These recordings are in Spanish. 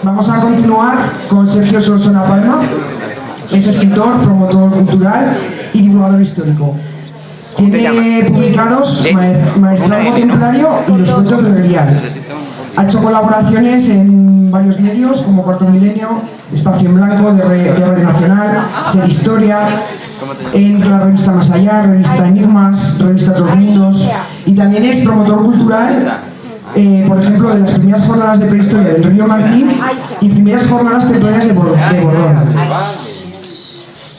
Vamos a continuar con Sergio Solsona Palma. Es escritor, promotor cultural y divulgador histórico. Tiene publicados Maestrazgo Templario y Los Cuentos del Grial. Ha hecho colaboraciones en varios medios como Cuarto Milenio, Espacio en Blanco de Radio Nacional, Ser Historia, en la revista Más Allá, revista Enigmas, revista Otros Mundos, y también es promotor cultural, por ejemplo, de las primeras jornadas de prehistoria del Río Martín y primeras jornadas templarias de Bordón.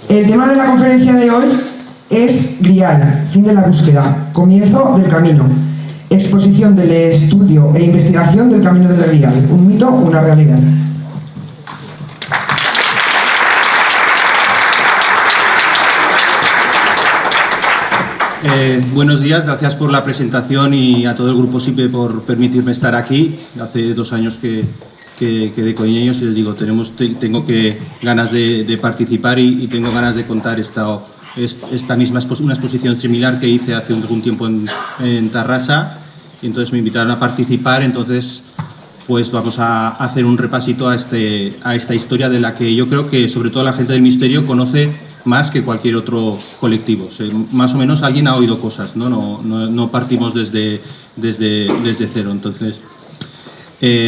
El tema de la conferencia de hoy es Grial, fin de la búsqueda, comienzo del camino. Exposición del estudio e investigación del camino del Grial, un mito, una realidad. Buenos días, gracias por la presentación y a todo el grupo SIPE por permitirme estar aquí. Hace 2 años que quedé con ellos y les digo, tengo ganas de participar y tengo ganas de contar esta misma una exposición similar que hice hace algún tiempo en Tarrasa, y entonces me invitaron a participar. Entonces pues vamos a hacer un repasito a esta historia de la que yo creo que sobre todo la gente del misterio conoce más que cualquier otro colectivo. Más o menos alguien ha oído cosas, no partimos desde cero. Entonces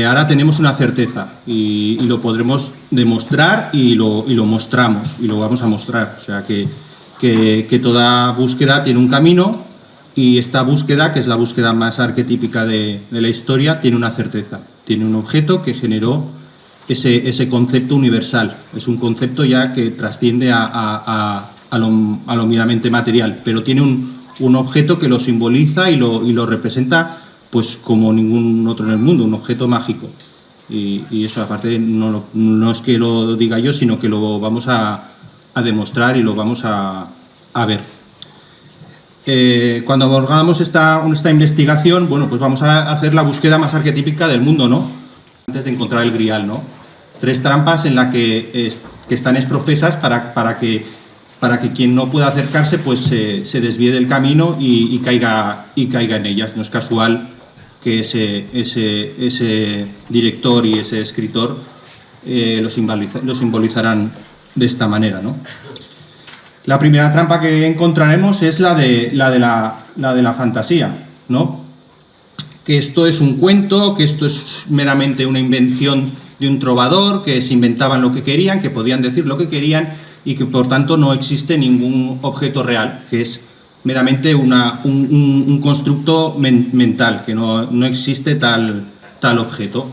ahora tenemos una certeza y lo podremos demostrar y lo mostramos y lo vamos a mostrar. O sea que toda búsqueda tiene un camino, y esta búsqueda, que es la búsqueda más arquetípica de la historia, tiene una certeza, tiene un objeto que generó ese concepto universal. Es un concepto ya que trasciende a lo meramente material, pero tiene un objeto que lo simboliza y lo representa pues como ningún otro en el mundo, un objeto mágico. Y eso aparte no es que lo diga yo, sino que lo vamos a demostrar y lo vamos a ver. Cuando abordamos esta investigación, bueno, pues vamos a hacer la búsqueda más arquetípica del mundo, ¿no? Antes de encontrar el Grial, ¿no? 3 trampas en las que están exprofesas para que quien no pueda acercarse pues se desvíe del camino y caiga en ellas. No es casual que ese director y ese escritor lo simbolizarán de esta manera, ¿no? La primera trampa que encontraremos es la de la fantasía, ¿no? Que esto es un cuento, que esto es meramente una invención de un trovador, que se inventaban lo que querían, que podían decir lo que querían y que por tanto no existe ningún objeto real, que es meramente un constructo mental, que no existe tal objeto.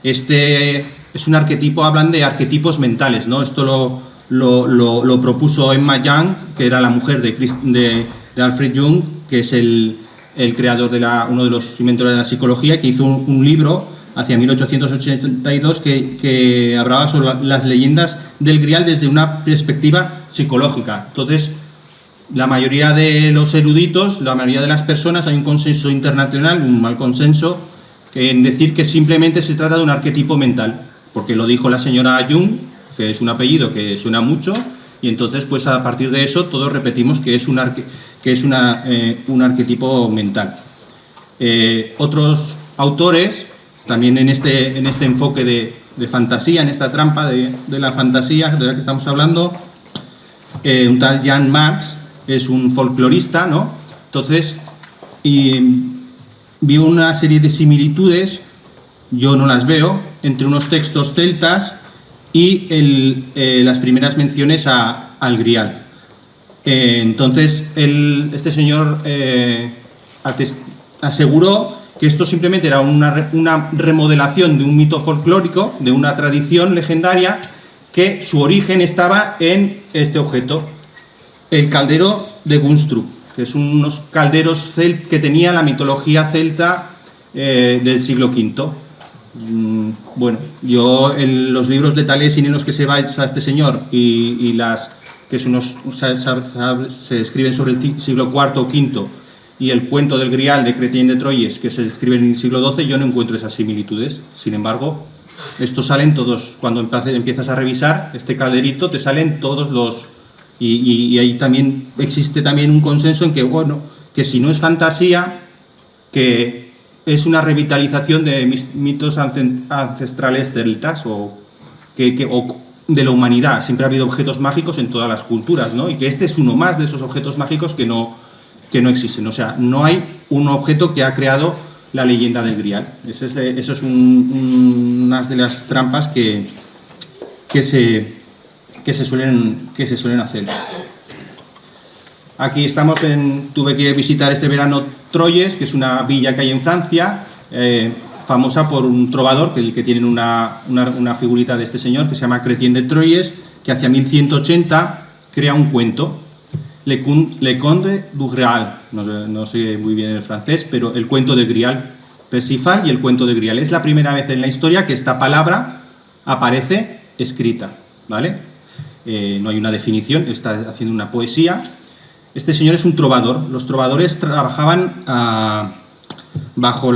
Este es un arquetipo, hablan de arquetipos mentales, ¿no? Esto lo propuso Emma Young, que era la mujer de Alfred Jung, que es el creador uno de los inventores de la psicología, que hizo un libro hacia 1882 que hablaba sobre las leyendas del Grial desde una perspectiva psicológica. Entonces, la mayoría de los eruditos, la mayoría de las personas, hay un consenso internacional, un mal consenso, en decir que simplemente se trata de un arquetipo mental, porque lo dijo la señora Jung, que es un apellido que suena mucho, y entonces pues a partir de eso todos repetimos que es un arquetipo mental. Otros autores, también en este enfoque de fantasía, en esta trampa de la fantasía de la que estamos hablando, un tal Jan Marx es un folclorista, ¿no? Entonces, vio una serie de similitudes, yo no las veo, entre unos textos celtas y las primeras menciones al Grial. Entonces, este señor aseguró que esto simplemente era una remodelación de un mito folclórico, de una tradición legendaria, que su origen estaba en este objeto, el caldero de Gunstrup, que es unos calderos que tenía la mitología celta del siglo V. Bueno, yo en los libros de Taliesin en los que se basa este señor y las que se escriben sobre el siglo IV o V, y el cuento del Grial de Chrétien de Troyes, que se escribe en el siglo XII, yo no encuentro esas similitudes. Sin embargo, estos salen todos, cuando empiezas a revisar este calderito, te salen todos los... Y ahí existe también un consenso en que, bueno, que si no es fantasía, que es una revitalización de mitos ancestrales celtas o de la humanidad. Siempre ha habido objetos mágicos en todas las culturas, ¿no? Y que este es uno más de esos objetos mágicos que no existen. O sea, no hay un objeto que ha creado la leyenda del Grial. Eso es una de las trampas que se suelen hacer. Aquí estamos tuve que visitar este verano Troyes, que es una villa que hay en Francia, famosa por un trovador, que tienen una figurita de este señor, que se llama Chrétien de Troyes, que hacia 1180 crea un cuento, Le Conte du Grial, no sé muy bien el francés, pero el cuento del Grial, Persifal y el cuento del Grial. Es la primera vez en la historia que esta palabra aparece escrita, ¿vale? No hay una definición, está haciendo una poesía. Este señor es un trovador. Los trovadores trabajaban bajo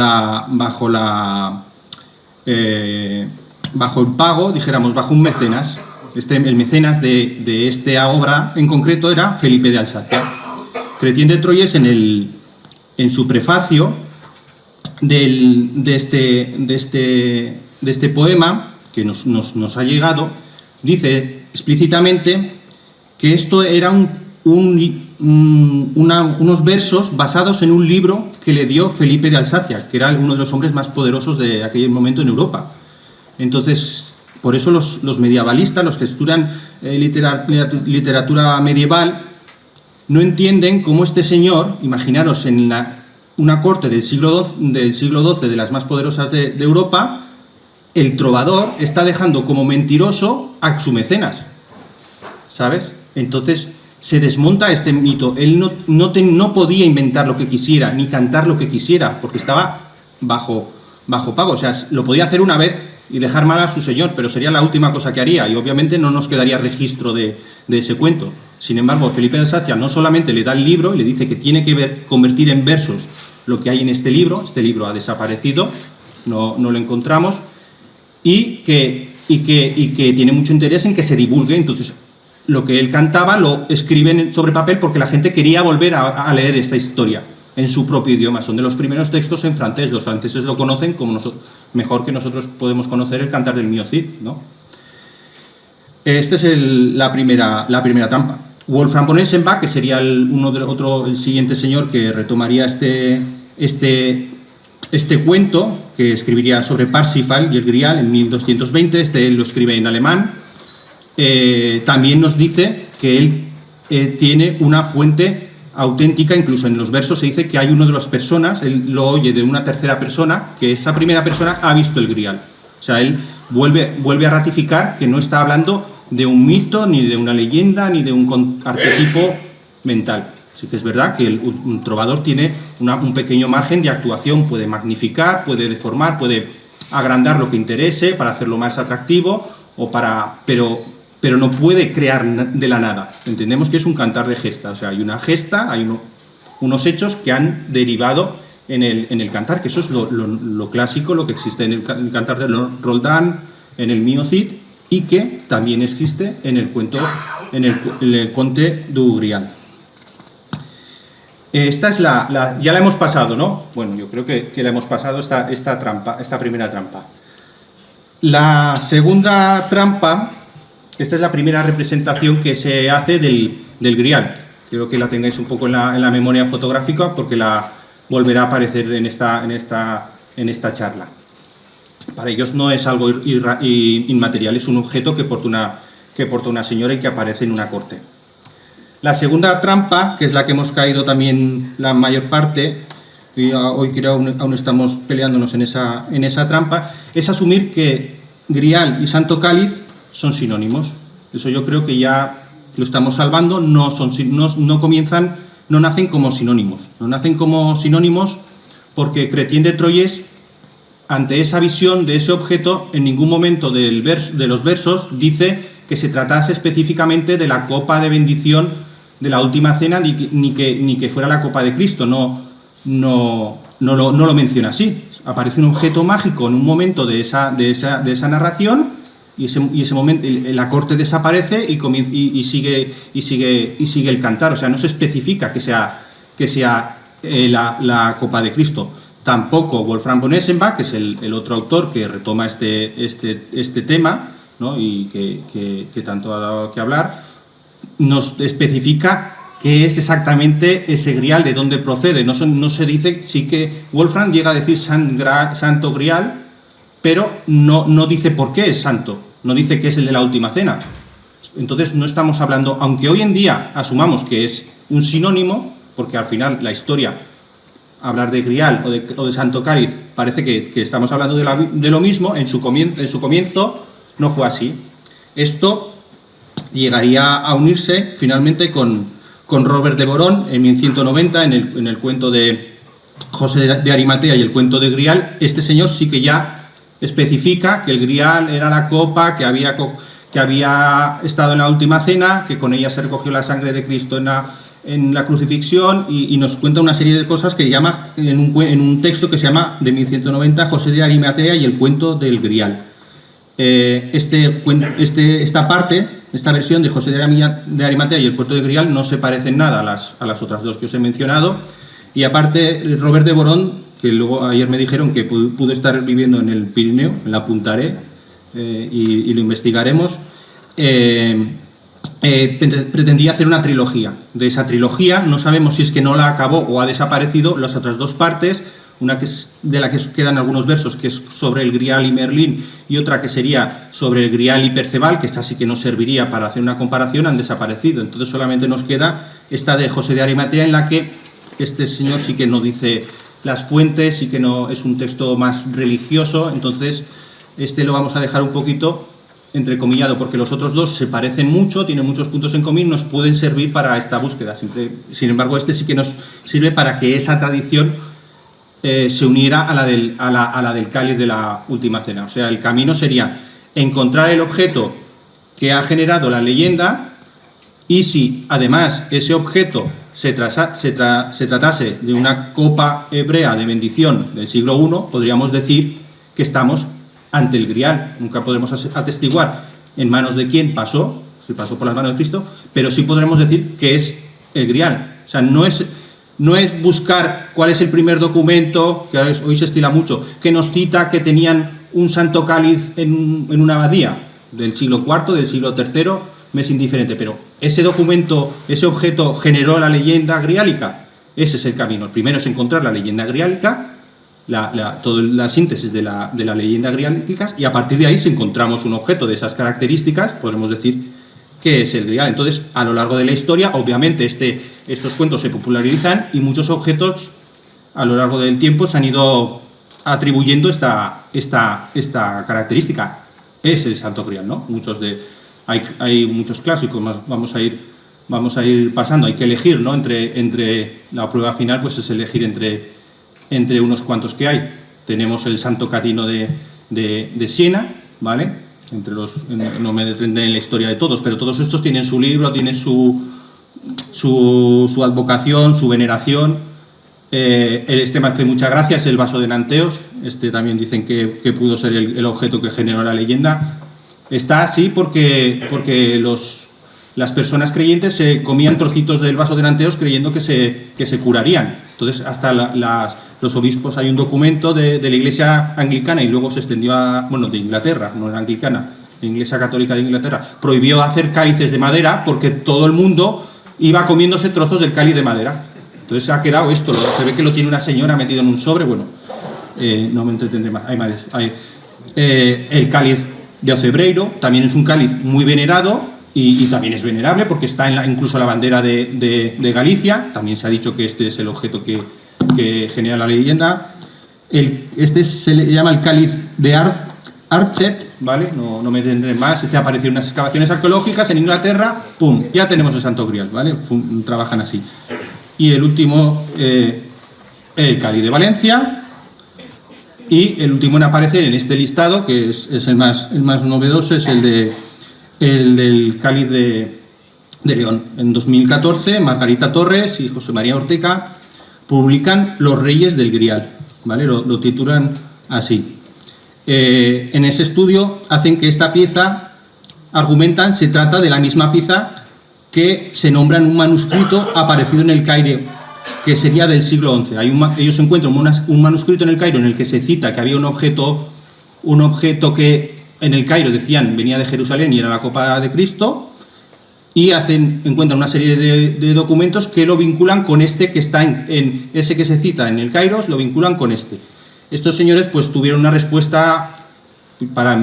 el pago, dijéramos, bajo un mecenas. El mecenas de esta obra en concreto era Felipe de Alsacia. Chrétien de Troyes, en su prefacio de este poema que nos ha llegado, dice explícitamente que esto era unos versos basados en un libro que le dio Felipe de Alsacia, que era uno de los hombres más poderosos de aquel momento en Europa. Entonces, por eso los medievalistas, los que estudian literatura medieval, no entienden cómo este señor, imaginaros en una corte del siglo XII, de las más poderosas de Europa, el trovador está dejando como mentiroso a su mecenas, ¿sabes? Entonces se desmonta este mito. Él no podía inventar lo que quisiera, ni cantar lo que quisiera, porque estaba bajo pago. O sea, lo podía hacer una vez y dejar mal a su señor, pero sería la última cosa que haría, y obviamente no nos quedaría registro de ese cuento. Sin embargo, Felipe de Alsacia no solamente le da el libro y le dice que tiene que convertir en versos lo que hay en este libro ha desaparecido, no lo encontramos, y que tiene mucho interés en que se divulgue. Entonces, lo que él cantaba lo escriben sobre papel porque la gente quería volver a leer esta historia en su propio idioma. Son de los primeros textos en francés. Los franceses lo conocen como mejor que nosotros podemos conocer el Cantar del Mio Cid, ¿no? Esta es la primera trampa. Wolfram von Eschenbach, que sería el siguiente señor que retomaría este cuento, que escribiría sobre Parsifal y el Grial en 1220, él lo escribe en alemán. También nos dice que él tiene una fuente auténtica, incluso en los versos se dice que hay una de las personas, él lo oye de una tercera persona, que esa primera persona ha visto el Grial. O sea, él vuelve a ratificar que no está hablando de un mito, ni de una leyenda, ni de un arquetipo mental. Sí que es verdad que un trovador tiene un pequeño margen de actuación, puede magnificar, puede deformar, puede agrandar lo que interese para hacerlo más atractivo, pero no puede crear de la nada. Entendemos que es un cantar de gesta, o sea, hay una gesta, hay unos hechos que han derivado en el cantar, que eso es lo clásico, lo que existe en el cantar de Roldán, en el Mio Cid, y que también existe en el cuento, en el Conte du Grial. Esta es ya la hemos pasado, ¿no? Bueno, yo creo que la hemos pasado esta primera trampa. La segunda trampa, esta es la primera representación que se hace del Grial. Quiero que la tengáis un poco en la memoria fotográfica porque la volverá a aparecer en esta charla. Para ellos no es algo inmaterial, es un objeto que porta una señora y que aparece en una corte. La segunda trampa, que es la que hemos caído también la mayor parte, y hoy creo aún estamos peleándonos en esa trampa, es asumir que Grial y Santo Cáliz son sinónimos. Eso yo creo que ya lo estamos salvando, no nacen como sinónimos. No nacen como sinónimos porque Chrétien de Troyes, ante esa visión de ese objeto, en ningún momento de los versos dice que se tratase específicamente de la copa de bendición de la última cena, ni que fuera la copa de Cristo. No lo menciona así. Aparece un objeto mágico en un momento de esa narración y ese momento la corte desaparece y sigue el cantar. O sea, no se especifica que sea la copa de Cristo. tampoco Wolfram von Eschenbach, que es el otro autor que retoma este tema, ¿no? Y que tanto ha dado que hablar, nos especifica qué es exactamente ese grial, de dónde procede. No se dice, sí que Wolfram llega a decir santo grial, pero no dice por qué es santo, no dice que es el de la última cena. Entonces no estamos hablando, aunque hoy en día asumamos que es un sinónimo, porque al final la historia, hablar de grial o de santo cáliz, parece que estamos hablando de lo mismo, en su comienzo no fue así. Esto llegaría a unirse finalmente con Robert de Borón en 1190, en el cuento de José de Arimatea y el cuento de grial. Este señor sí que ya especifica que el grial era la copa que había estado en la última cena, que con ella se recogió la sangre de Cristo en la crucifixión, y nos cuenta una serie de cosas que llama en un texto que se llama, de 1190, José de Arimatea y el cuento del grial. Esta versión de José de Arimatea y el cuento de grial no se parece en nada a las otras dos que os he mencionado, y aparte Robert de Borón, que luego ayer me dijeron que pudo estar viviendo en el Pirineo, la apuntaré y lo investigaremos, pretendía hacer una trilogía. De esa trilogía no sabemos si es que no la acabó o ha desaparecido las otras dos partes, una que es de la que quedan algunos versos, que es sobre el Grial y Merlín, y otra que sería sobre el Grial y Perceval, que esta sí que no serviría para hacer una comparación, han desaparecido. Entonces solamente nos queda esta de José de Arimatea, en la que este señor sí que no dice las fuentes, sí que no es un texto más religioso. Entonces este lo vamos a dejar un poquito entrecomillado, porque los otros dos se parecen mucho, tienen muchos puntos en común, nos pueden servir para esta búsqueda. Sin embargo, este sí que nos sirve para que esa tradición se uniera a la del cáliz de la última cena. O sea, el camino sería encontrar el objeto que ha generado la leyenda, y si además ese objeto se tratase de una copa hebrea de bendición del siglo I, podríamos decir que estamos ante el grial. Nunca podremos atestiguar en manos de quién pasó, si pasó por las manos de Cristo, pero sí podremos decir que es el grial. O sea, no es buscar cuál es el primer documento, que hoy se estila mucho, que nos cita que tenían un santo cáliz en una abadía del siglo IV, del siglo III, me es indiferente, pero ese documento, ese objeto generó la leyenda griálica. Ese es el camino. El primero es encontrar la leyenda griálica, toda la síntesis de la leyenda griálica, y a partir de ahí, si encontramos un objeto de esas características, podremos decir que es el grial. Entonces, a lo largo de la historia, obviamente estos cuentos se popularizan y muchos objetos a lo largo del tiempo se han ido atribuyendo esta característica. Es el Santo Grial, ¿no? Hay muchos clásicos, vamos a ir pasando. Hay que elegir, ¿no? Entre la prueba final, pues es elegir entre unos cuantos que hay. Tenemos el Santo Catino de Siena, ¿vale? No me detendré en la historia de todos, pero todos estos tienen su libro, tienen su advocación, su veneración. Este me hace mucha gracia, es el vaso de Nanteos. Este también dicen que pudo ser el objeto que generó la leyenda. Está así porque las personas creyentes se comían trocitos del vaso de Nanteos creyendo que se curarían. Entonces, hasta los obispos, hay un documento de la Iglesia anglicana, y luego se extendió de Inglaterra, no era anglicana, la Iglesia católica de Inglaterra, prohibió hacer cálices de madera porque todo el mundo iba comiéndose trozos del cáliz de madera. Entonces ha quedado esto, se ve que lo tiene una señora metido en un sobre, no me entretendré más. El cáliz de Ocebreiro también es un cáliz muy venerado, y también es venerable porque está incluso la bandera de Galicia. También se ha dicho que este es el objeto que genera la leyenda. Este se le llama el cáliz de Archet, ¿vale? No me detendré más. Este apareció en unas excavaciones arqueológicas en Inglaterra. ¡Pum! Ya tenemos el Santo Grial, ¿vale? Trabajan así. Y el último, el cáliz de Valencia. Y el último en aparecer en este listado, que es el más novedoso, es el del cáliz de León. En 2014, Margarita Torres y José María Orteca publican Los Reyes del Grial, ¿vale? Lo titulan así. En ese estudio hacen que esta pieza, argumentan, se trata de la misma pieza que se nombra en un manuscrito aparecido en el Caire que sería del siglo XI. Ellos encuentran un manuscrito en el Cairo en el que se cita que había un objeto que en el Cairo decían venía de Jerusalén y era la copa de Cristo, y encuentran una serie de documentos que lo vinculan con este que está en ese que se cita en el Cairo, lo vinculan con este. Estos señores pues tuvieron una respuesta, para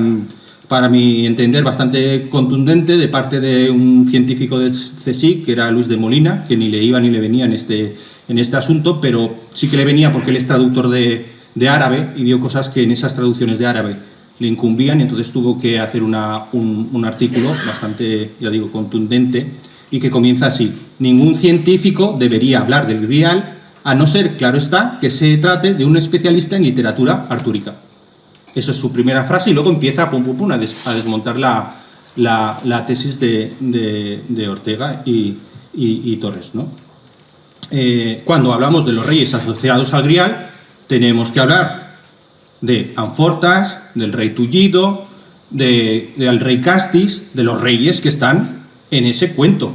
mi entender, bastante contundente de parte de un científico de CSIC, que era Luis de Molina, que ni le iba ni le venía en este asunto, pero sí que le venía porque él es traductor de árabe y vio cosas que en esas traducciones de árabe le incumbían, y entonces tuvo que hacer un artículo bastante, ya digo, contundente, y que comienza así: ningún científico debería hablar del Grial, a no ser, claro está, que se trate de un especialista en literatura artúrica. Esa es su primera frase, y luego empieza a desmontar la tesis de Ortega y Torres, ¿no? Cuando hablamos de los reyes asociados al Grial, tenemos que hablar de Amfortas, del rey Tullido, del rey Castis, de los reyes que están en ese cuento,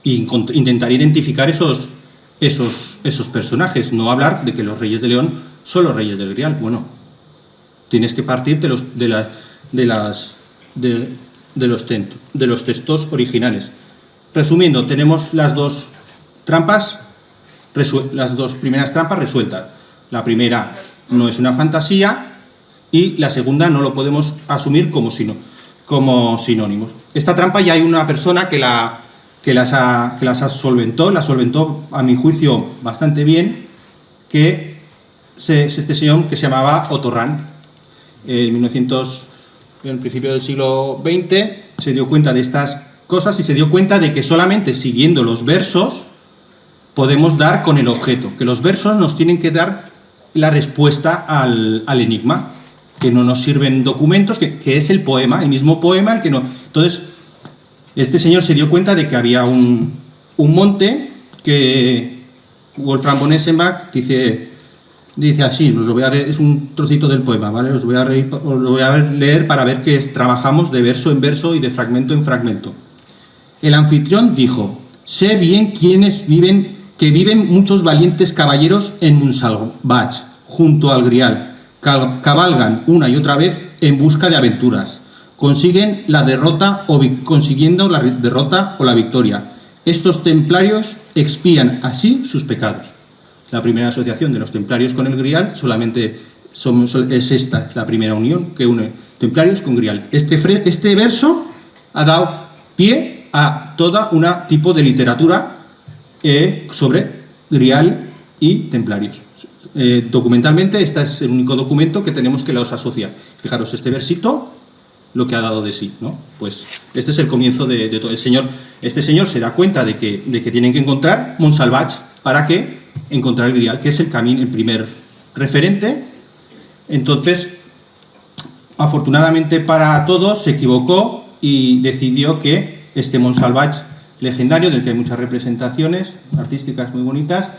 e intentar identificar esos personajes, no hablar de que los reyes de León son los reyes del Grial. Bueno, tienes que partir de los textos originales. Resumiendo, tenemos las dos primeras trampas resueltas. La primera no es una fantasía, y la segunda no lo podemos asumir como sinónimos. Esta trampa ya hay una persona que las solventó, a mi juicio, bastante bien, que es este señor que se llamaba Otto Rahn. En el principio del siglo XX se dio cuenta de estas cosas y se dio cuenta de que solamente siguiendo los versos podemos dar con el objeto, que los versos nos tienen que dar la respuesta al enigma, que no nos sirven documentos, que es el poema, el mismo poema el que no. Entonces, este señor se dio cuenta de que había un monte que Wolfram von Eschenbach dice así, os lo voy a leer, es un trocito del poema, ¿vale? Os lo voy a leer para ver que trabajamos de verso en verso y de fragmento en fragmento. El anfitrión dijo: sé bien que viven muchos valientes caballeros en Montsalvatge, junto al Grial. Cabalgan una y otra vez en busca de aventuras. Consiguiendo la derrota o la victoria. Estos templarios expían así sus pecados. La primera asociación de los templarios con el Grial solamente es esta, la primera unión que une templarios con Grial. Este verso ha dado pie a toda una tipo de literatura sobre Grial y templarios. Documentalmente, este es el único documento que tenemos que los asocia. Fijaros, este versito, lo que ha dado de sí, ¿no? Pues este es el comienzo de todo. Este señor se da cuenta de que tienen que encontrar Montsalvatge para que encontrar el Grial, que es el primer referente. Entonces, afortunadamente para todos, se equivocó y decidió que este Montsalvatge legendario, del que hay muchas representaciones artísticas muy bonitas,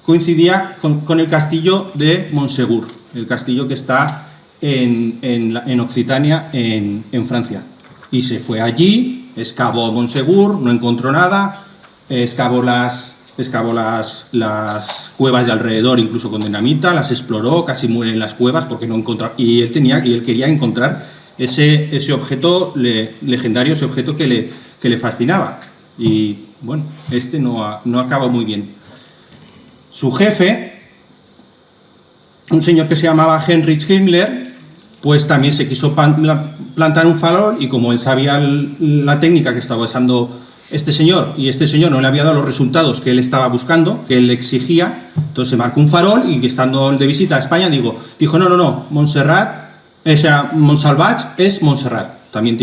coincidía con el castillo de Montsegur, el castillo que está en Occitania, en Francia. Y se fue allí, excavó Montsegur, no encontró nada, excavó las cuevas de alrededor, incluso con dinamita, las exploró, casi muere en las cuevas porque no encontró. Y él quería encontrar ese objeto legendario, ese objeto que le fascinaba. Y bueno, no acabó muy bien. Su jefe, un señor que se llamaba Heinrich Himmler, pues también se quiso plantar un farol, y como él sabía la técnica que estaba usando este señor, y este señor no le había dado los resultados que él estaba buscando, que él exigía, entonces se marcó un farol, y estando de visita a España dijo, no, Montsalvatge es Montserrat. También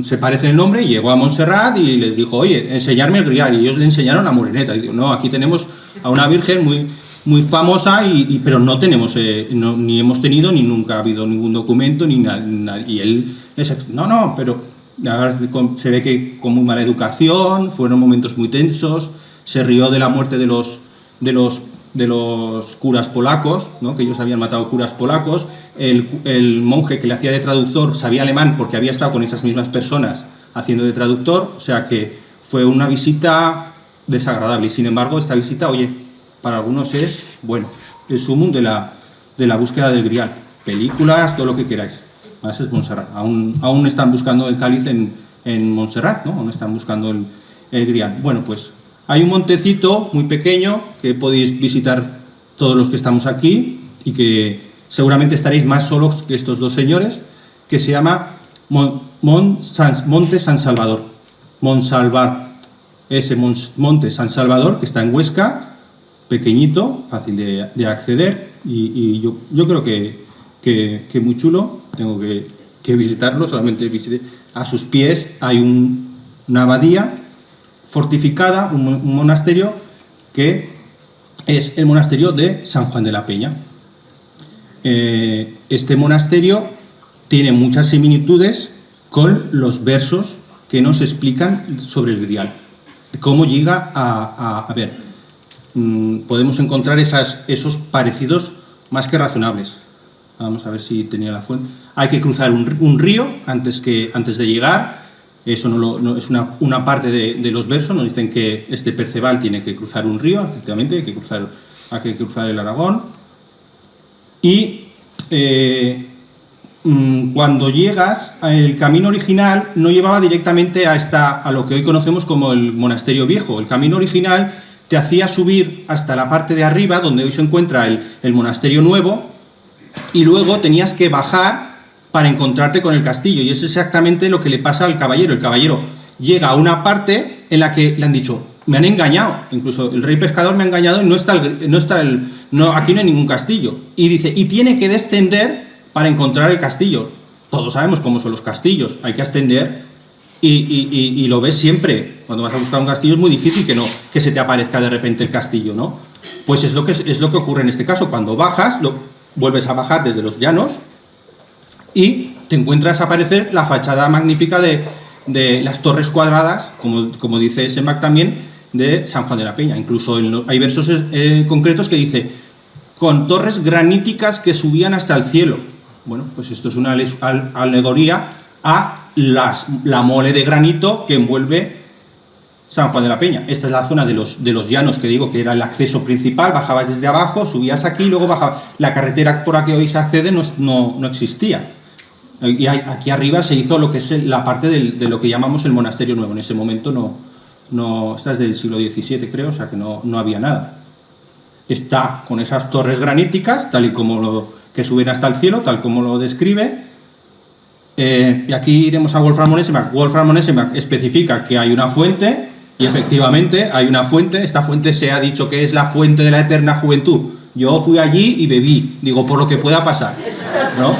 se parece el nombre, y llegó a Montserrat y les dijo, oye, enseñarme el Grial, y ellos le enseñaron la Moreneta. Y digo, no, aquí tenemos a una virgen muy famosa, pero no tenemos, ni hemos tenido, ni nunca ha habido ningún documento, ni nada. Y él, pero se ve que con muy mala educación, fueron momentos muy tensos, se rió de la muerte de los curas polacos, ¿no? Que ellos habían matado curas polacos. El monje que le hacía de traductor sabía alemán porque había estado con esas mismas personas haciendo de traductor, o sea que fue una visita desagradable. Y sin embargo, esta visita, oye, para algunos es, bueno, el sumum de la búsqueda del Grial. Películas, todo lo que queráis. Más es Montserrat. Aún están buscando el cáliz en Montserrat, ¿no? Aún están buscando el Grial. Bueno, pues hay un montecito muy pequeño que podéis visitar todos los que estamos aquí y que seguramente estaréis más solos que estos dos señores, que se llama Monte San Salvador. Monsalvar. Ese Monte San Salvador, que está en Huesca, pequeñito, fácil de acceder, y yo creo que muy chulo. Tengo que visitarlo, solamente visité. A sus pies hay una abadía fortificada, un monasterio que es el monasterio de San Juan de la Peña. Este monasterio tiene muchas similitudes con los versos que nos explican sobre el Grial. Cómo llega a ver, podemos encontrar esos parecidos más que razonables. Vamos a ver si tenía la fuente. Hay que cruzar un río antes de llegar. Eso no es una parte de los versos. Nos dicen que este Perceval tiene que cruzar un río, efectivamente, hay que cruzar el Aragón. Y cuando llegas, el camino original no llevaba directamente a lo que hoy conocemos como el monasterio viejo. El camino original te hacía subir hasta la parte de arriba, donde hoy se encuentra el monasterio nuevo, y luego tenías que bajar para encontrarte con el castillo. Y es exactamente lo que le pasa al caballero. El caballero llega a una parte en la que le han dicho: me han engañado, incluso el rey pescador me ha engañado y aquí no hay ningún castillo. Y dice, y tiene que descender para encontrar el castillo. Todos sabemos cómo son los castillos, hay que ascender y lo ves siempre. Cuando vas a buscar un castillo es muy difícil que se te aparezca de repente el castillo, ¿no? Pues es lo que ocurre en este caso. Cuando bajas, vuelves a bajar desde los llanos y te encuentras a aparecer la fachada magnífica de las torres cuadradas, como dice Sembach también, de San Juan de la Peña. Incluso hay versos concretos que dice: con torres graníticas que subían hasta el cielo. Bueno, pues esto es una alegoría a la mole de granito que envuelve San Juan de la Peña. Esta es la zona de los llanos, que digo que era el acceso principal. Bajabas desde abajo, subías aquí, luego bajabas. La carretera por la que hoy se accede no existía. Y aquí arriba se hizo lo que es la parte de lo que llamamos el monasterio nuevo. En ese momento esta es del siglo XVII, creo, o sea que no había nada. Está con esas torres graníticas, tal y como que suben hasta el cielo, tal como lo describe. Y aquí iremos a Wolfram von Eschenbach. Wolfram von Eschenbach especifica que hay una fuente, y efectivamente hay una fuente. Esta fuente se ha dicho que es la fuente de la eterna juventud. Yo fui allí y bebí, digo, por lo que pueda pasar, ¿no?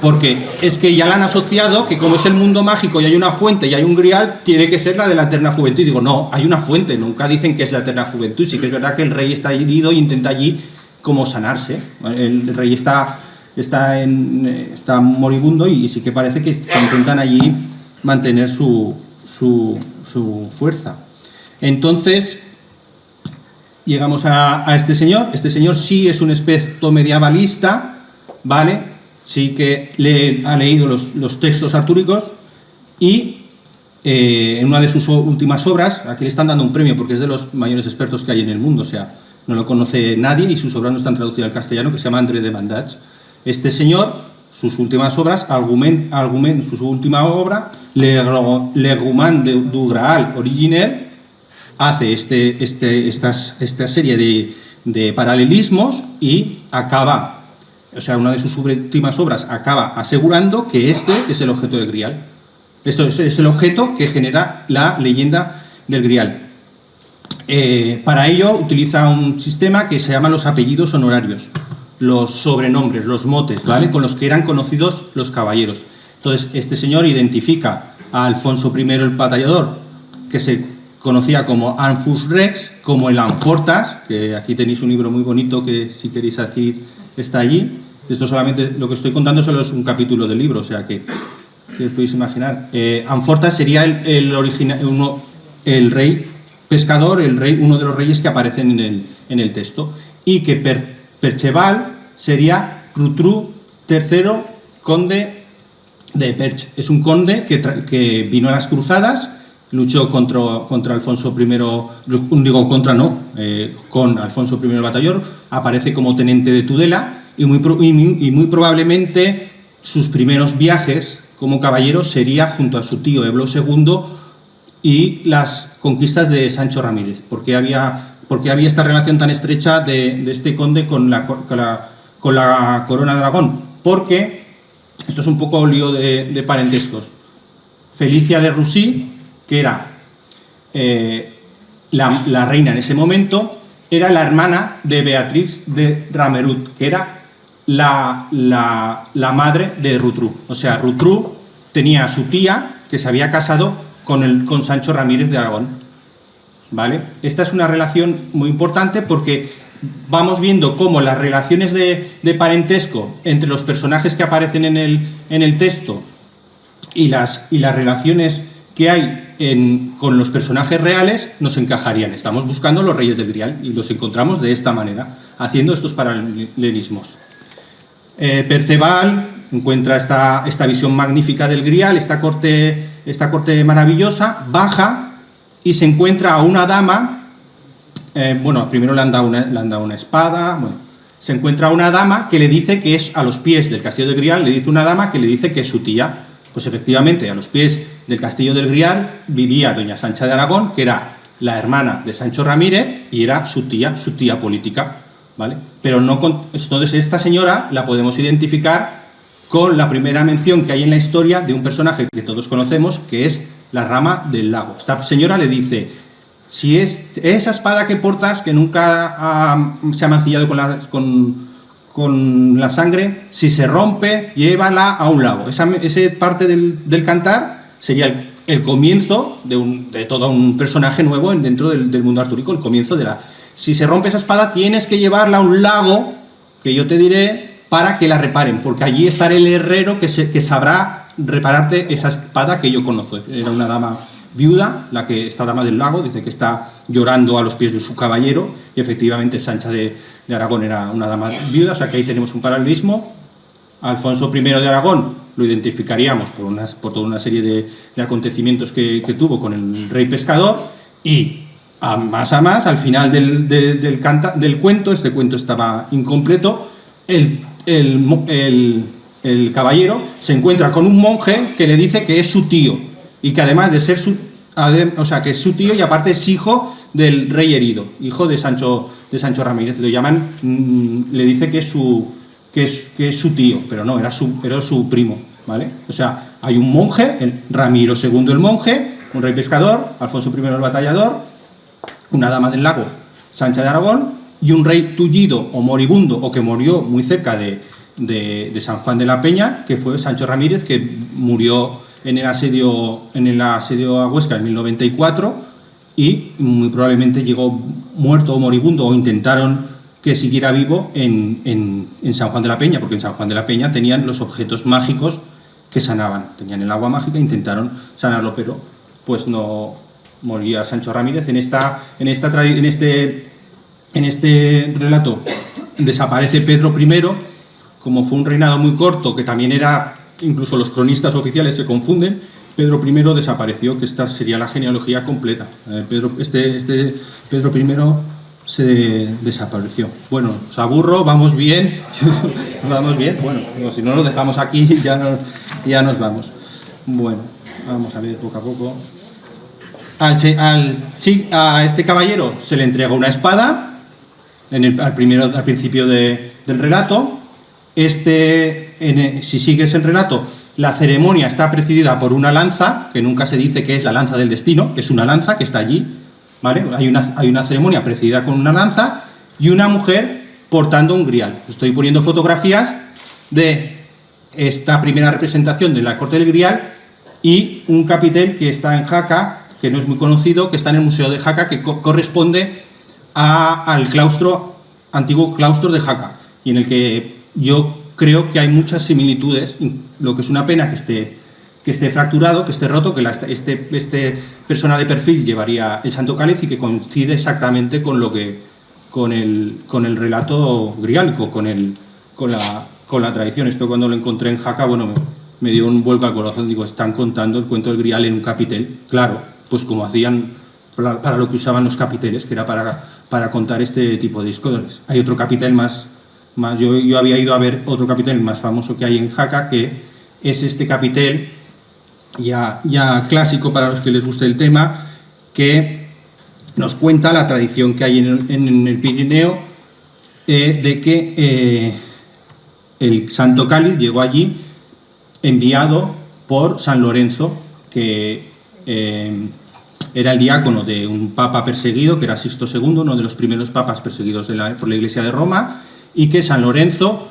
Porque es que ya la han asociado que como es el mundo mágico y hay una fuente y hay un grial, tiene que ser la de la eterna juventud. Y digo, no, hay una fuente, nunca dicen que es la eterna juventud. Sí que es verdad que el rey está herido e intenta allí como sanarse. El rey está moribundo y sí que parece que intentan allí mantener su fuerza. Entonces, llegamos a este señor. Este señor sí es un experto medievalista, ¿vale? Sí que ha leído los textos artúricos y en una de sus últimas obras, aquí le están dando un premio porque es de los mayores expertos que hay en el mundo, o sea, no lo conoce nadie y sus obras no están traducidas al castellano, que se llama André de Mandats. Este señor, sus últimas obras, su última obra, Le Roman du Graal originel, hace esta serie de paralelismos y acaba... O sea, una de sus últimas obras acaba asegurando que este es el objeto del Grial. Esto es el objeto que genera la leyenda del Grial. Para ello utiliza un sistema que se llama los apellidos honorarios, los sobrenombres, los motes, ¿vale? Con los que eran conocidos los caballeros. Entonces, este señor identifica a Alfonso I el Batallador, que se conocía como Anfus Rex, como el Anfortas, que aquí tenéis un libro muy bonito que si queréis aquí está allí. Esto solamente, lo que estoy contando solo es un capítulo del libro, o sea que podéis imaginar. Anfortas sería el rey pescador, uno de los reyes que aparecen en el texto, y que Perceval sería Crutru III, conde de Perche. Es un conde que vino a las cruzadas luchó contra Alfonso I, digo contra no, con Alfonso I el Batallor, aparece como tenente de Tudela y muy probablemente sus primeros viajes como caballero sería junto a su tío Eblo II y las conquistas de Sancho Ramírez, porque había esta relación tan estrecha de este conde con la corona de Aragón, porque esto es un poco lío de parentescos. Felicia de Rusí, que era la reina en ese momento, era la hermana de Beatriz de Ramerut, que era la madre de Rutru. O sea, Rutru tenía a su tía que se había casado con Sancho Ramírez de Aragón. ¿Vale? Esta es una relación muy importante porque vamos viendo cómo las relaciones de parentesco entre los personajes que aparecen en el texto y las relaciones que hay con los personajes reales nos encajarían. Estamos buscando los reyes del Grial y los encontramos de esta manera, haciendo estos paralelismos. Perceval encuentra esta visión magnífica del Grial, esta corte maravillosa, baja y se encuentra a una dama, bueno, primero le han dado una espada, bueno, se encuentra a una dama que le dice que es a los pies del Castillo del Grial, le dice una dama que le dice que es su tía. Pues efectivamente, a los pies del Castillo del Grial vivía doña Sancha de Aragón, que era la hermana de Sancho Ramírez y era su tía política, ¿vale? Pero no entonces esta señora la podemos identificar con la primera mención que hay en la historia de un personaje que todos conocemos, que es la Rama del Lago. Esta señora le dice: si es esa espada que portas, que nunca se ha mancillado con la sangre, si se rompe, llévala a un lago. Esa parte del cantar sería el comienzo de todo un personaje nuevo dentro del mundo artúrico, el comienzo de si se rompe esa espada, tienes que llevarla a un lago, que yo te diré, para que la reparen, porque allí estará el herrero que sabrá repararte esa espada que yo conozco. Era una dama viuda, esta dama del lago, dice que está llorando a los pies de su caballero, y efectivamente Sancha de Aragón era una dama viuda, o sea que ahí tenemos un paralelismo. Alfonso I de Aragón lo identificaríamos por toda una serie de acontecimientos que tuvo con el rey pescador, y a más, al final del cuento, este cuento estaba incompleto, el caballero se encuentra con un monje que le dice que es su tío, y que además de ser que es su tío y aparte es hijo del rey herido, hijo de Sancho Ramírez. Lo llaman, le dice que es su tío, pero no, era su primo, ¿vale? O sea, hay un monje, el Ramiro II el monje, un rey pescador, Alfonso I el batallador, una dama del lago, Sancha de Aragón, y un rey tullido o moribundo, o que murió muy cerca de San Juan de la Peña, que fue Sancho Ramírez, que murió en el asedio a Huesca en 1094, y muy probablemente llegó muerto o moribundo, o intentaron que siguiera vivo en San Juan de la Peña, porque en San Juan de la Peña tenían los objetos mágicos que sanaban, tenían el agua mágica, intentaron sanarlo, pero pues no moría Sancho Ramírez. En este relato desaparece Pedro I, como fue un reinado muy corto, que también era, incluso los cronistas oficiales se confunden. Pedro I desapareció, que esta sería la genealogía completa. Pedro I se desapareció. Bueno, os aburro, vamos bien, vamos bien. Bueno, si no lo dejamos aquí ya nos vamos. Bueno, vamos a ver poco a poco. A este caballero se le entrega una espada al principio del relato. Si sigues el relato, la ceremonia está precedida por una lanza, que nunca se dice que es la lanza del destino, es una lanza que está allí, ¿vale? Hay una ceremonia precedida con una lanza y una mujer portando un grial. Estoy poniendo fotografías de esta primera representación de la corte del Grial y un capitel que está en Jaca, que no es muy conocido, que está en el Museo de Jaca, que corresponde al antiguo claustro de Jaca, y en el que yo creo que hay muchas similitudes, lo que es una pena que esté fracturado, que esté roto, que este persona de perfil llevaría el Santo Cáliz, y que coincide exactamente con el relato griálico, con la tradición. Esto, cuando lo encontré en Jaca, bueno, me dio un vuelco al corazón. Digo, están contando el cuento del Grial en un capitel. Claro, pues como hacían para lo que usaban los capiteles, que era para contar este tipo de historias. Hay otro capitel yo había ido a ver otro capitel más famoso que hay en Jaca, que es este capitel ya clásico para los que les guste el tema, que nos cuenta la tradición que hay en el Pirineo de que el Santo Cáliz llegó allí enviado por San Lorenzo, que era el diácono de un papa perseguido, que era Sixto II, uno de los primeros papas perseguidos por la Iglesia de Roma, y que San Lorenzo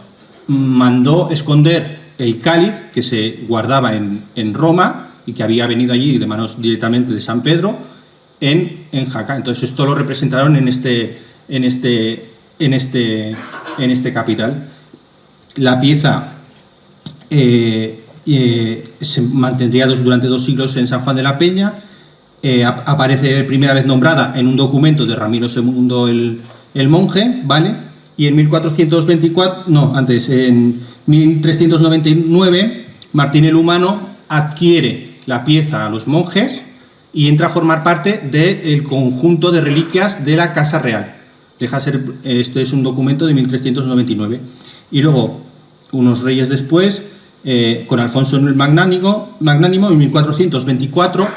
mandó esconder el cáliz que se guardaba en Roma y que había venido allí de manos directamente de San Pedro en Jaca. Entonces esto lo representaron en este capital. La pieza se mantendría durante 2 siglos en San Juan de la Peña. Aparece primera vez nombrada en un documento de Ramiro II el monje, ¿vale? Y en 1399, Martín el Humano adquiere la pieza a los monjes y entra a formar parte del conjunto de reliquias de la Casa Real. Este es un documento de 1399. Y luego, unos reyes después, con Alfonso el Magnánimo, en 1424,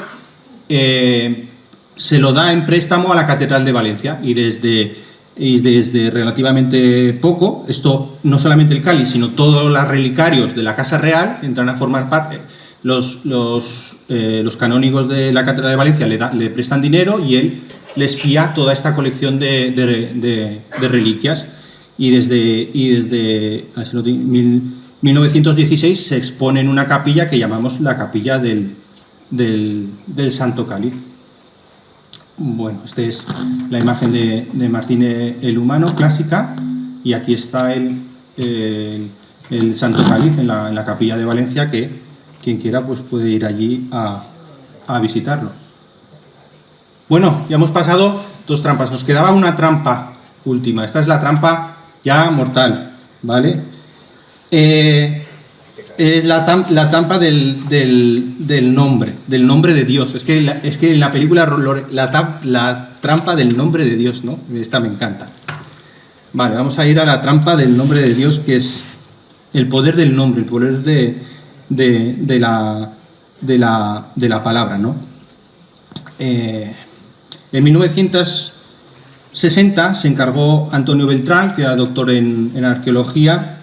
se lo da en préstamo a la Catedral de Valencia, y desde relativamente poco, esto no solamente el cáliz, sino todos los relicarios de la Casa Real entran a formar parte. Los canónigos de la Catedral de Valencia le prestan dinero y él les fía toda esta colección de reliquias, y desde 1916 se expone en una capilla que llamamos la capilla del Santo Cáliz. Bueno, esta es la imagen de Martín el Humano, clásica, y aquí está el Santo Cáliz en la capilla de Valencia, que quien quiera pues puede ir allí a visitarlo. Bueno, ya hemos pasado 2 trampas, nos quedaba una trampa última. Esta es la trampa ya mortal, ¿vale? Es la trampa del nombre de Dios. Es que en la película la trampa del nombre de Dios, ¿no? Esta me encanta. Vale, vamos a ir a la trampa del nombre de Dios, que es el poder del nombre, el poder de la palabra, ¿no? En 1960 se encargó Antonio Beltrán, que era doctor en arqueología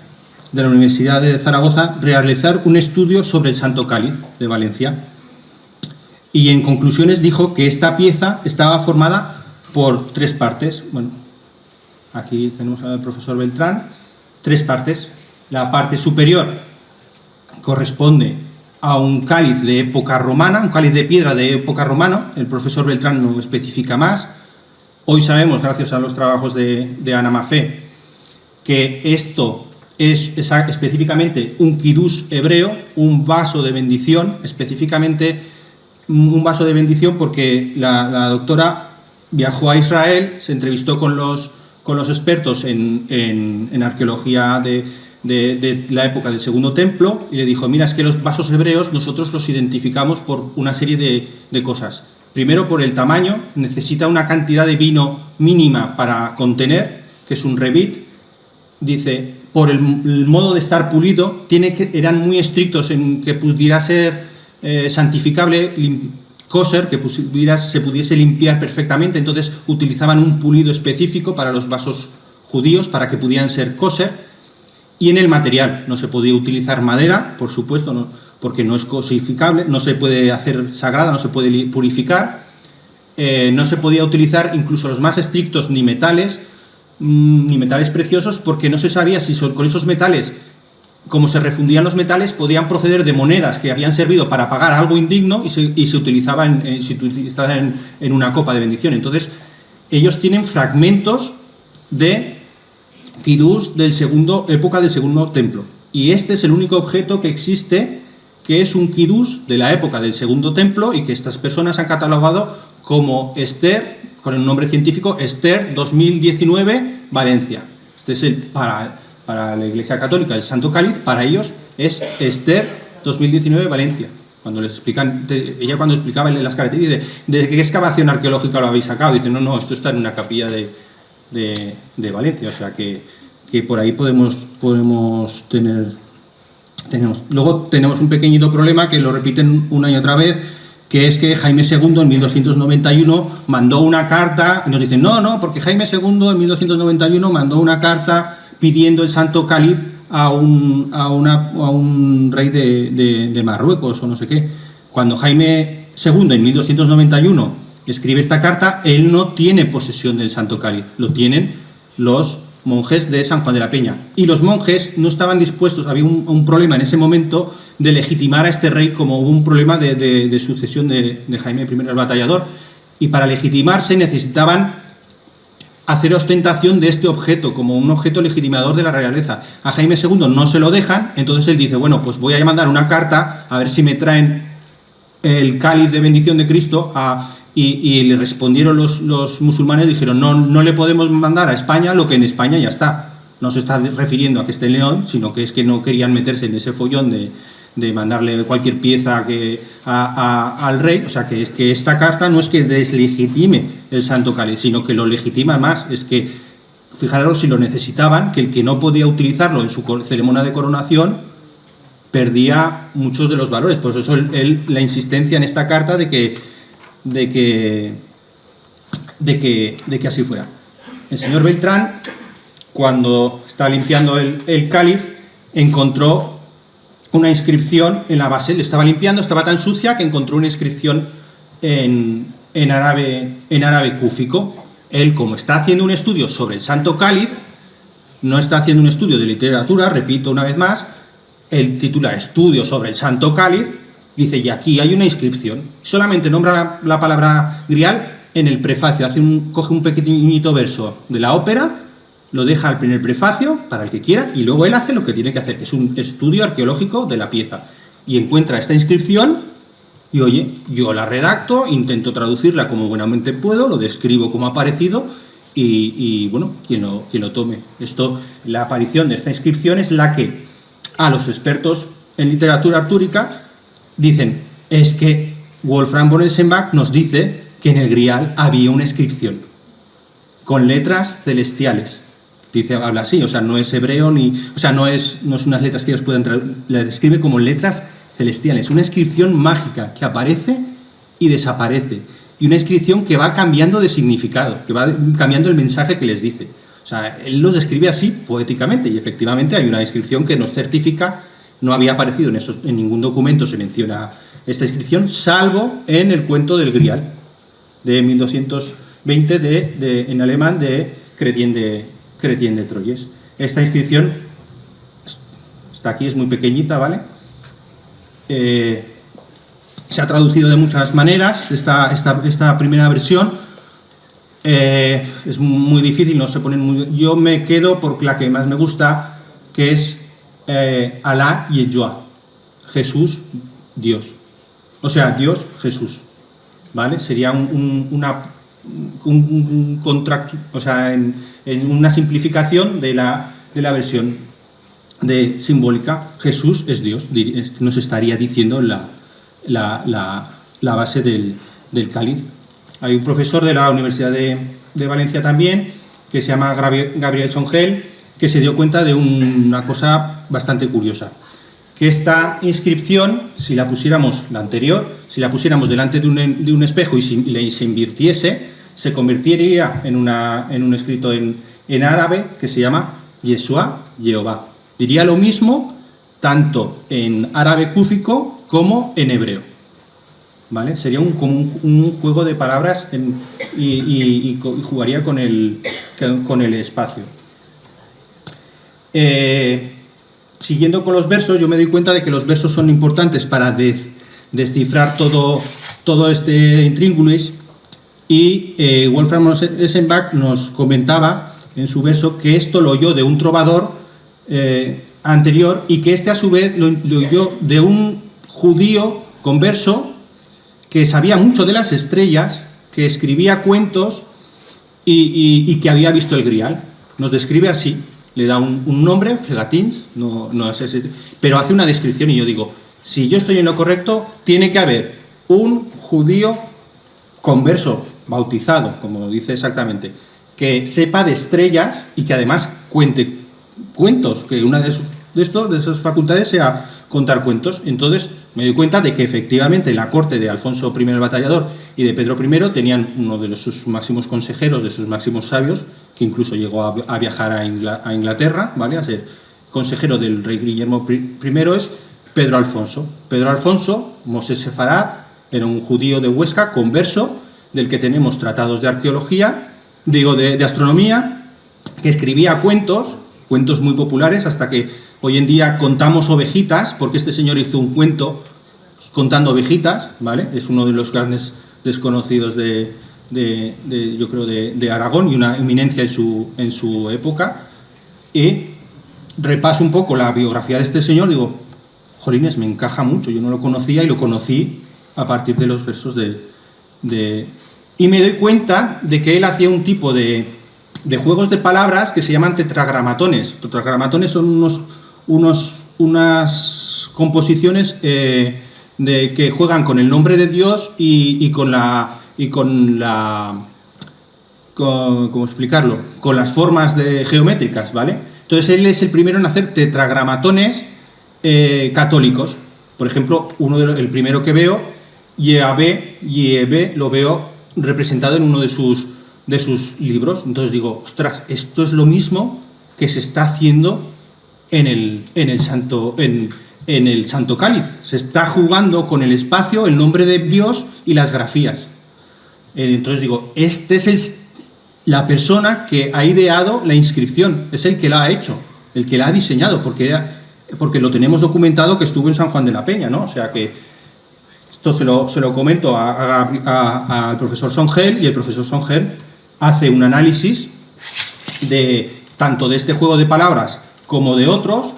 de la Universidad de Zaragoza, realizar un estudio sobre el Santo Cáliz de Valencia, y en conclusiones dijo que esta pieza estaba formada por 3 partes. Bueno, aquí tenemos al profesor Beltrán. 3 partes. La parte superior corresponde a un cáliz de época romana, un cáliz de piedra de época romana. El profesor Beltrán no especifica más. Hoy sabemos, gracias a los trabajos de Ana Mafé, que esto es específicamente un kidús hebreo, un vaso de bendición, específicamente un vaso de bendición, porque la doctora viajó a Israel, se entrevistó con los expertos en arqueología de la época del Segundo Templo, y le dijo: mira, es que los vasos hebreos nosotros los identificamos por una serie de cosas. Primero, por el tamaño, necesita una cantidad de vino mínima para contener, que es un revit. Dice, por el modo de estar pulido, eran muy estrictos en que pudiera ser santificable, kosher, que se pudiese limpiar perfectamente. Entonces utilizaban un pulido específico para los vasos judíos, para que pudieran ser kosher. Y en el material, no se podía utilizar madera, por supuesto, no, porque no es cosificable, no se puede hacer sagrada, no se puede purificar, no se podía utilizar incluso los más estrictos ni metales preciosos, porque no se sabía si con esos metales, como se refundían los metales, podían proceder de monedas que habían servido para pagar algo indigno y se utilizaban en una copa de bendición. Entonces, ellos tienen fragmentos de kidús época del Segundo Templo. Y este es el único objeto que existe que es un kidús de la época del Segundo Templo, y que estas personas han catalogado como Esther, con el nombre científico Esther 2019 Valencia. Este es para la Iglesia Católica, el Santo Cáliz, para ellos es Esther 2019 Valencia. Cuando les explican, ella cuando explicaba las características de qué excavación arqueológica lo habéis sacado, dice, no, esto está en una capilla de Valencia, o sea que por ahí podemos tener... Luego tenemos un pequeñito problema que lo repiten una y otra vez, que es que Jaime II en 1291 mandó una carta, y nos dicen, no, porque Jaime II en 1291 mandó una carta pidiendo el Santo Cáliz a un rey de Marruecos o no sé qué. Cuando Jaime II en 1291 escribe esta carta, él no tiene posesión del Santo Cáliz, lo tienen los monjes de San Juan de la Peña. Y los monjes no estaban dispuestos, había un problema en ese momento de legitimar a este rey, como hubo un problema de sucesión de Jaime I el Batallador, y para legitimarse necesitaban hacer ostentación de este objeto, como un objeto legitimador de la realeza. A Jaime II no se lo dejan, entonces él dice, bueno, pues voy a mandar una carta, a ver si me traen el cáliz de bendición de Cristo, y le respondieron los musulmanes, dijeron, no le podemos mandar a España lo que en España ya está. No se está refiriendo a que esté en León, sino que es que no querían meterse en ese follón de mandarle cualquier pieza al rey. O sea, que es que esta carta no es que deslegitime el Santo Cáliz, sino que lo legitima más. Es que, fijaros, si lo necesitaban, que el que no podía utilizarlo en su ceremonia de coronación perdía muchos de los valores. Por eso la insistencia en esta carta de que así fuera. El señor Beltrán, cuando estaba limpiando el cáliz, encontró una inscripción en la base. Le estaba limpiando, estaba tan sucia que encontró una inscripción en árabe cúfico. Él, como está haciendo un estudio sobre el Santo Cáliz, no está haciendo un estudio de literatura, repito una vez más, él titula Estudio sobre el Santo Cáliz, dice, y aquí hay una inscripción. Solamente nombra la palabra grial en el prefacio, coge un pequeñito verso de la ópera, lo deja al primer prefacio para el que quiera, y luego él hace lo que tiene que hacer, que es un estudio arqueológico de la pieza. Y encuentra esta inscripción, y oye, yo la redacto, intento traducirla como buenamente puedo, lo describo como ha aparecido, y bueno, quien lo tome. La aparición de esta inscripción es la que a los expertos en literatura artúrica dicen, es que Wolfram von Eschenbach nos dice que en el Grial había una inscripción con letras celestiales. Habla así, o sea, no es hebreo no es unas letras que ellos puedan traducir, la describe como letras celestiales, una inscripción mágica que aparece y desaparece, y una inscripción que va cambiando de significado, que va cambiando el mensaje que les dice. O sea, él los describe así poéticamente, y efectivamente hay una inscripción que nos certifica. No había aparecido en ningún documento, se menciona esta inscripción, salvo en el cuento del Grial, de 1220, en alemán, de Chrétien de Troyes. Esta inscripción está aquí, es muy pequeñita, ¿vale? Se ha traducido de muchas maneras, esta primera versión. Es muy difícil, no se ponen yo me quedo por la que más me gusta, que es Alá Yeshua, Jesús, Dios. O sea, Dios, Jesús, ¿vale? Sería un contract, o sea, en una simplificación de la versión simbólica. Jesús es Dios, nos estaría diciendo la base del cáliz. Hay un profesor de la Universidad de Valencia también, que se llama Gabriel Songel, que se dio cuenta de una cosa bastante curiosa, que esta inscripción, si la pusiéramos, la anterior, si la pusiéramos delante de un espejo y se invirtiese, se convertiría en un escrito en árabe que se llama Yeshua, Jehová. Diría lo mismo tanto en árabe cúfico como en hebreo, ¿vale? Sería como un juego de palabras y jugaría con el espacio. Siguiendo con los versos, yo me doy cuenta de que los versos son importantes para descifrar todo este intríngulis, y Wolfram von Eschenbach nos comentaba en su verso que esto lo oyó de un trovador anterior, y que este a su vez lo oyó de un judío converso que sabía mucho de las estrellas, que escribía cuentos y que había visto el Grial. Nos describe así, le da un nombre, Fregatins, no es ese, pero hace una descripción, y yo digo, si yo estoy en lo correcto, tiene que haber un judío converso, bautizado, como dice exactamente, que sepa de estrellas y que además cuente cuentos, que una de esas facultades sea contar cuentos. Entonces me doy cuenta de que efectivamente la corte de Alfonso I el Batallador y de Pedro I tenían uno de sus máximos consejeros, de sus máximos sabios, que incluso llegó a viajar a Inglaterra, ¿vale?, a ser consejero del rey Guillermo I, es Pedro Alfonso. Pedro Alfonso, Mosés Sefarad, era un judío de Huesca, converso, del que tenemos tratados de arqueología, de astronomía, que escribía cuentos muy populares, hasta que hoy en día contamos ovejitas, porque este señor hizo un cuento contando ovejitas, ¿vale? Es uno de los grandes desconocidos yo creo, de Aragón, y una eminencia en su época. Y repaso un poco la biografía de este señor, digo, jolines, me encaja mucho, yo no lo conocía y lo conocí a partir de los versos y me doy cuenta de que él hacía un tipo de juegos de palabras que se llaman tetragramatones. Tetragramatones son unas composiciones que juegan con el nombre de Dios y con ¿cómo explicarlo? Con las formas geométricas, ¿vale? Entonces él es el primero en hacer tetragramatones católicos. Por ejemplo, el primero que veo, Yahvé, lo veo representado en uno de sus libros. Entonces digo, ostras, esto es lo mismo que se está haciendo en el Santo Cáliz. Se está jugando con el espacio, el nombre de Dios y las grafías. Entonces digo, este es la persona que ha ideado la inscripción, es el que la ha hecho, el que la ha diseñado, porque lo tenemos documentado que estuvo en San Juan de la Peña, ¿no? O sea que esto se lo comento al profesor Songel, y el profesor Songel hace un análisis tanto de este juego de palabras como de otros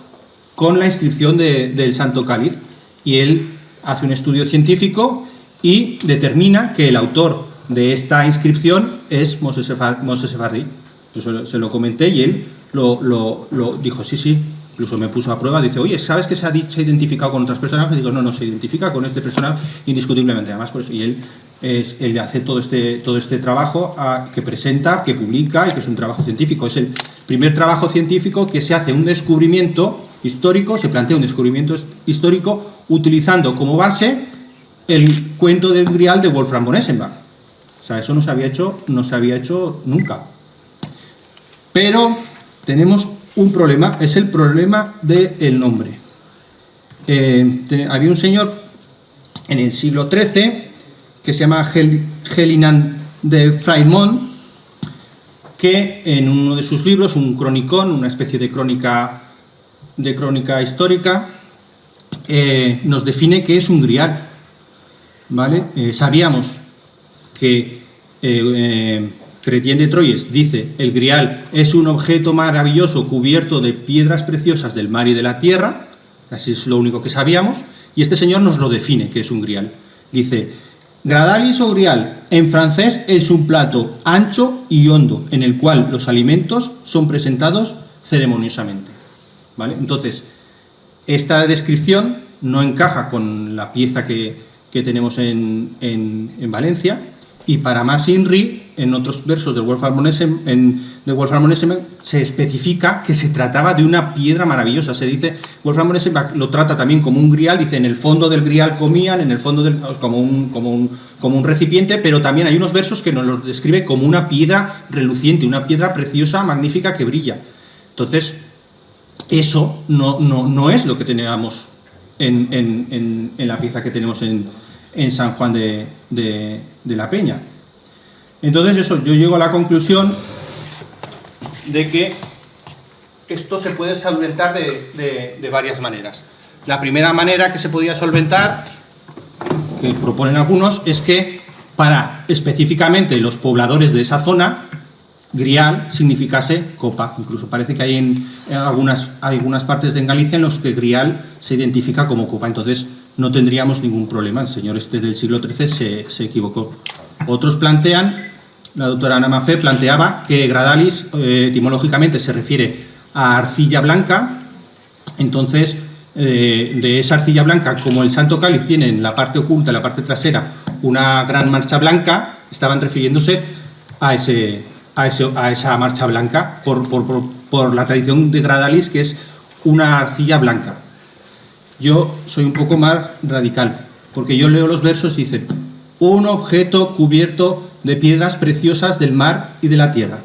con la inscripción del Santo Cáliz, y él hace un estudio científico y determina que el autor de esta inscripción es Mosés Sefardí. Yo se lo comenté y él lo dijo, sí, incluso me puso a prueba, dice, oye, ¿sabes que se ha identificado con otras personas? Y digo, no, se identifica con este personaje indiscutiblemente, además por eso. Y él hace todo este trabajo que presenta, que publica, y que es un trabajo científico. Es el primer trabajo científico que se hace un descubrimiento histórico, se plantea un descubrimiento histórico utilizando como base el cuento del Grial de Wolfram von Eschenbach. O sea, eso no se había hecho nunca. Pero tenemos un problema, es el problema del nombre. Había un señor en el siglo XIII que se llama Gelinan de Fraimont, que en uno de sus libros, un cronicón, una especie de crónica histórica, nos define qué es un grial, ¿vale? Sabíamos que Chrétien de Troyes dice: el grial es un objeto maravilloso cubierto de piedras preciosas del mar y de la tierra. Así es lo único que sabíamos, y este señor nos lo define, que es un grial. Dice: gradalis o grial, en francés es un plato ancho y hondo, en el cual los alimentos son presentados ceremoniosamente. ¿Vale? Entonces, esta descripción no encaja con la pieza que tenemos en Valencia, y para más INRI, en otros versos de Wolfram von Eschenbach se especifica que se trataba de una piedra maravillosa. Se dice, Wolfram von Eschenbach lo trata también como un grial, dice, en el fondo del grial comían, en el fondo como un recipiente, pero también hay unos versos que nos lo describe como una piedra reluciente, una piedra preciosa, magnífica, que brilla. Entonces, eso no es lo que teníamos en la pieza que tenemos en San Juan de la Peña. Entonces eso, yo llego a la conclusión de que esto se puede solventar de varias maneras. La primera manera que se podía solventar, que proponen algunos, es que para específicamente los pobladores de esa zona, grial significase copa. Incluso parece que hay en algunas partes de Galicia en los que grial se identifica como copa. Entonces no tendríamos ningún problema. El señor del siglo XIII se equivocó. Otros plantean, la doctora Ana Mafé planteaba que gradalis etimológicamente se refiere a arcilla blanca. Entonces de esa arcilla blanca, como el Santo Cáliz tiene en la parte oculta, en la parte trasera, una gran mancha blanca, estaban refiriéndose a esa marcha blanca por la tradición de Gradalis, que es una arcilla blanca. Yo soy un poco más radical, porque yo leo los versos y dicen: un objeto cubierto de piedras preciosas del mar y de la tierra.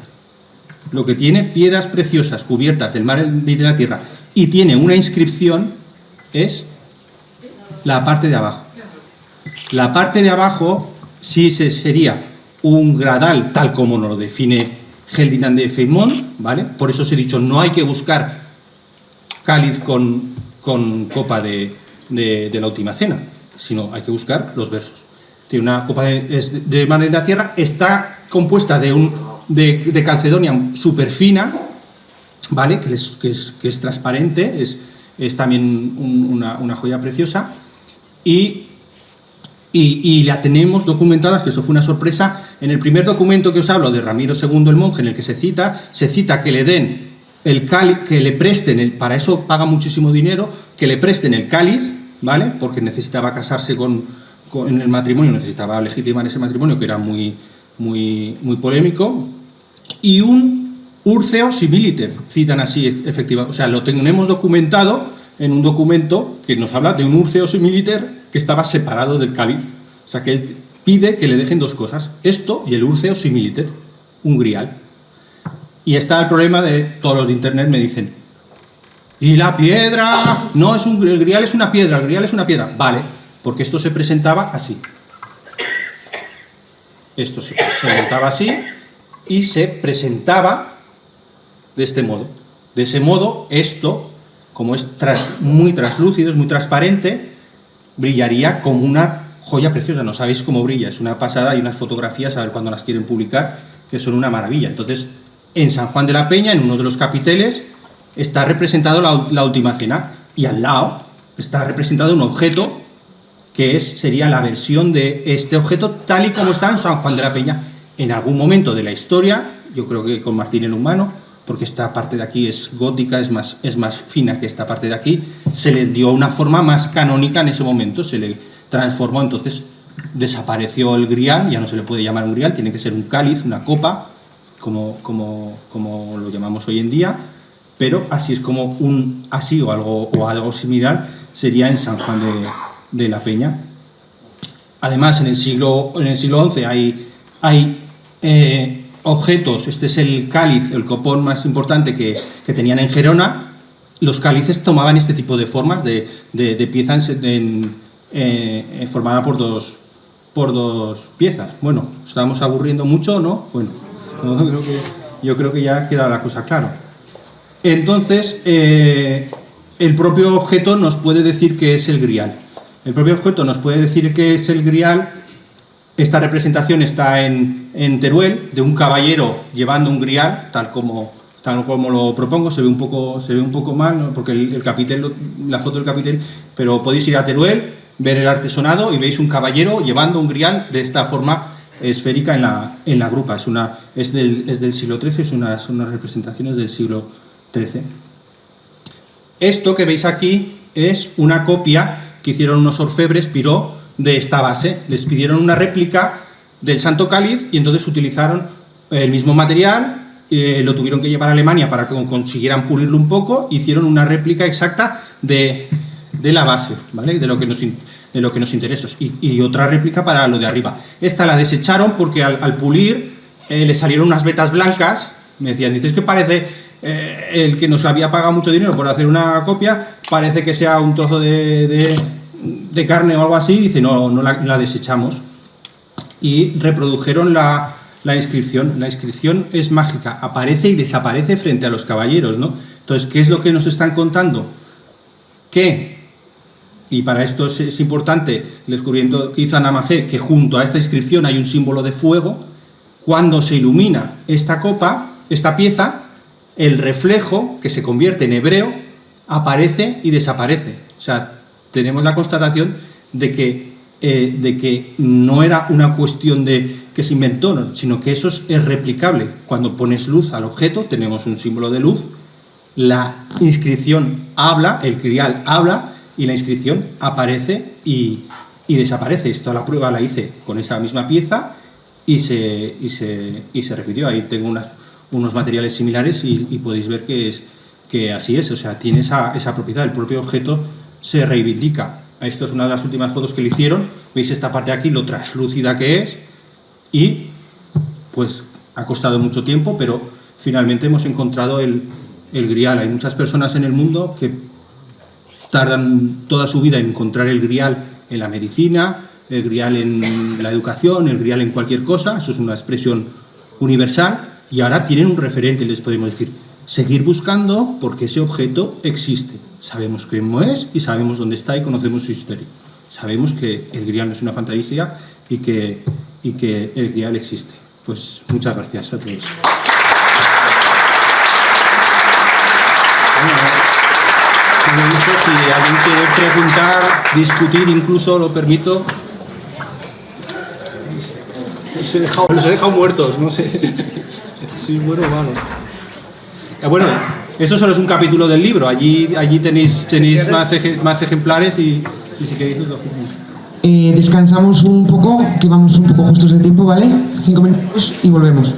Lo que tiene piedras preciosas cubiertas del mar y de la tierra y tiene una inscripción es la parte de abajo. La parte de abajo sí sería un gradal, tal como nos lo define Geldinan de Feymont, ¿vale? Por eso os he dicho, no hay que buscar cáliz con copa de la última cena, sino hay que buscar los versos. Tiene una copa de mar de la tierra, está compuesta de calcedonia súper fina, ¿vale? Que es transparente, es también una joya preciosa, y la tenemos documentada, que eso fue una sorpresa. En el primer documento que os hablo de Ramiro II el monje, en el que se cita que le den el cáliz, que le presten, para eso paga muchísimo dinero, que le presten el cáliz, ¿vale? Porque necesitaba casarse en el matrimonio, necesitaba legitimar ese matrimonio, que era muy polémico, y un Urceo similiter, citan así, efectivamente. O sea, lo tenemos documentado en un documento que nos habla de un Urceo similiter que estaba separado del cáliz. O sea, que él pide que le dejen dos cosas, esto y el Urceo similiter, un grial. Y está el problema de todos los de internet me dicen: ¿y la piedra? No, el grial es una piedra, el grial es una piedra. Vale, porque esto se presentaba así. Esto se montaba así y se presentaba de este modo. De ese modo, esto, como es muy translúcido, es muy transparente, brillaría como una joya preciosa. No sabéis cómo brilla, es una pasada. Hay unas fotografías, a ver cuándo las quieren publicar, que son una maravilla. Entonces, en San Juan de la Peña, en uno de los capiteles, está representado la última cena, y al lado está representado un objeto que sería la versión de este objeto tal y como está en San Juan de la Peña. En algún momento de la historia, yo creo que con Martín el Humano, porque esta parte de aquí es gótica, es más fina que esta parte de aquí, se le dio una forma más canónica en ese momento, se le transformó, entonces desapareció el grial, ya no se le puede llamar un grial, tiene que ser un cáliz, una copa, como lo llamamos hoy en día, pero así es como así o algo similar sería en San Juan de la Peña. Además, en el siglo XI hay objetos. Este es el cáliz, el copón más importante que tenían en Gerona. Los cálices tomaban este tipo de formas de piezas formada por dos piezas. Bueno, ¿estamos aburriendo mucho o no? Bueno, yo creo que ya queda la cosa claro. Entonces, el propio objeto nos puede decir que es el grial. El propio objeto nos puede decir que es el grial. Esta representación está en Teruel, de un caballero llevando un grial, tal como lo propongo. Se ve un poco mal, ¿no? Porque el capitel, la foto del capitel, pero podéis ir a Teruel, ver el artesonado y veis un caballero llevando un grial de esta forma esférica en la grupa. Es del siglo XIII, son unas representaciones del siglo XIII. Esto que veis aquí es una copia que hicieron unos orfebres Piró de esta base. Les pidieron una réplica del Santo Cáliz y entonces utilizaron el mismo material, lo tuvieron que llevar a Alemania para que consiguieran pulirlo un poco, hicieron una réplica exacta de la base, ¿vale? de lo que nos interesa, y otra réplica para lo de arriba. Esta la desecharon porque al pulir le salieron unas vetas blancas. Me decían: dices que parece el que nos había pagado mucho dinero por hacer una copia, parece que sea un trozo de carne o algo así. Dice: no la desechamos. Y reprodujeron la inscripción. La inscripción es mágica, aparece y desaparece frente a los caballeros, ¿no? Entonces, ¿qué es lo que nos están contando? Y para esto es importante el descubrimiento que hizo Anamafé, que junto a esta inscripción hay un símbolo de fuego. Cuando se ilumina esta copa, esta pieza, el reflejo, que se convierte en hebreo, aparece y desaparece. O sea, tenemos la constatación de que no era una cuestión de que se inventó, ¿no? Sino que eso es replicable. Cuando pones luz al objeto, tenemos un símbolo de luz, la inscripción habla, el grial habla y la inscripción aparece y desaparece. Esto la prueba la hice con esa misma pieza y se repitió. Ahí tengo unos materiales similares y podéis ver que así es, o sea, tiene esa propiedad, el propio objeto se reivindica. Esto es una de las últimas fotos que le hicieron, veis esta parte de aquí, lo translúcida que es, y pues ha costado mucho tiempo, pero finalmente hemos encontrado el grial. Hay muchas personas en el mundo que tardan toda su vida en encontrar el grial en la medicina, el grial en la educación, el grial en cualquier cosa, eso es una expresión universal, y ahora tienen un referente, les podemos decir, seguir buscando porque ese objeto existe. Sabemos cómo es y sabemos dónde está y conocemos su historia. Sabemos que el grial no es una fantasía y que el grial existe. Pues muchas gracias a todos. Si alguien quiere preguntar, discutir, incluso lo permito. Los he dejado muertos, no sé. Sí, bueno o malo. Bueno, eso solo es un capítulo del libro. Allí tenéis más ejemplares y si queréis os lo descansamos un poco, que vamos un poco justos de tiempo, ¿vale? 5 minutos y volvemos.